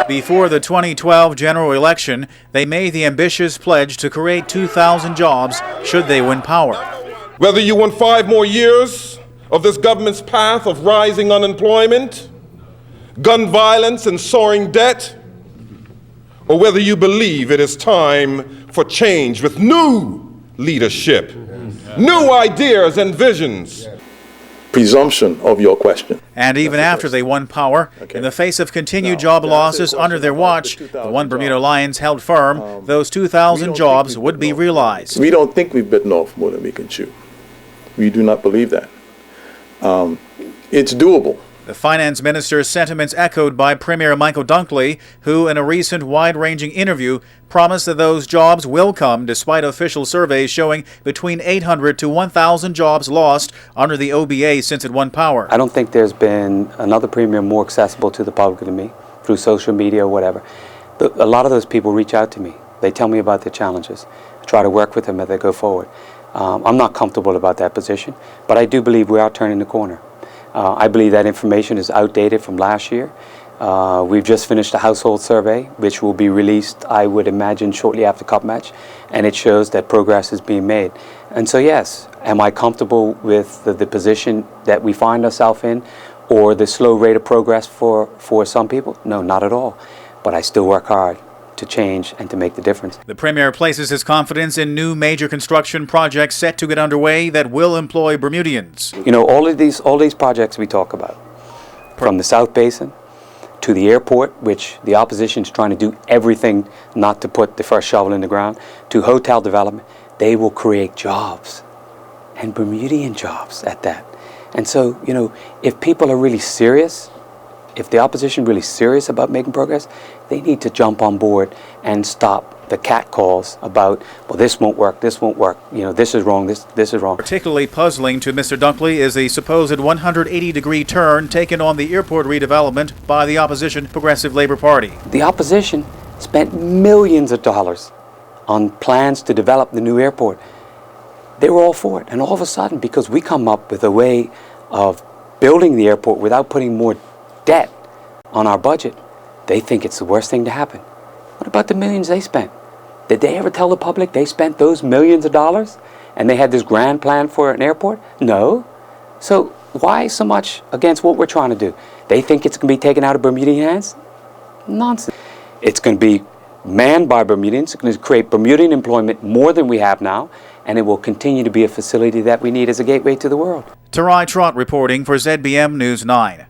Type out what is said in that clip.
Before the 2012 general election, they made the ambitious pledge to create 2,000 jobs should they win power. Whether you want 5 more years of this government's path of rising unemployment, gun violence, and soaring debt, or whether you believe it is time for change with new leadership, new ideas and visions. Presumption of your question. And even after they won power, in the face of continued job losses under their watch, the One Bermuda Alliance held firm those 2,000 jobs would be realized. We don't think we've bitten off more than we can chew. We do not believe that. It's doable. The finance minister's sentiments echoed by Premier Michael Dunkley, who in a recent wide-ranging interview promised that those jobs will come despite official surveys showing between 800 to 1,000 jobs lost under the OBA since it won power. I don't think there's been another premier more accessible to the public than me, through social media or whatever. A lot of those people reach out to me. They tell me about their challenges. I try to work with them as they go forward. I'm not comfortable about that position, but I do believe we are turning the corner. I believe that information is outdated from last year. We've just finished a household survey, which will be released, I would imagine, shortly after Cup Match, and it shows that progress is being made. And so, yes, am I comfortable with the position that we find ourselves in, or the slow rate of progress for some people? No, not at all. But I still work hard to change and to make the difference. The Premier places his confidence in new major construction projects set to get underway that will employ Bermudians. You know, all these projects we talk about, from the South Basin to the airport, which the opposition is trying to do everything not to put the first shovel in the ground, to hotel development, they will create jobs, and Bermudian jobs at that. And so, you know, if people are really serious, if the opposition really serious about making progress, they need to jump on board and stop the catcalls about, well, this won't work, you know, this is wrong, this is wrong. Particularly puzzling to Mr. Dunkley is the supposed 180-degree turn taken on the airport redevelopment by the opposition Progressive Labour Party. The opposition spent millions of dollars on plans to develop the new airport. They were all for it, and all of a sudden, because we come up with a way of building the airport without putting more debt on our budget, they think it's the worst thing to happen. What about the millions they spent? Did they ever tell the public they spent those millions of dollars and they had this grand plan for an airport? No. So why so much against what we're trying to do? They think it's going to be taken out of Bermudian hands? Nonsense. It's going to be manned by Bermudians. It's going to create Bermudian employment more than we have now, and it will continue to be a facility that we need as a gateway to the world. Tari Trott reporting for ZBM News 9.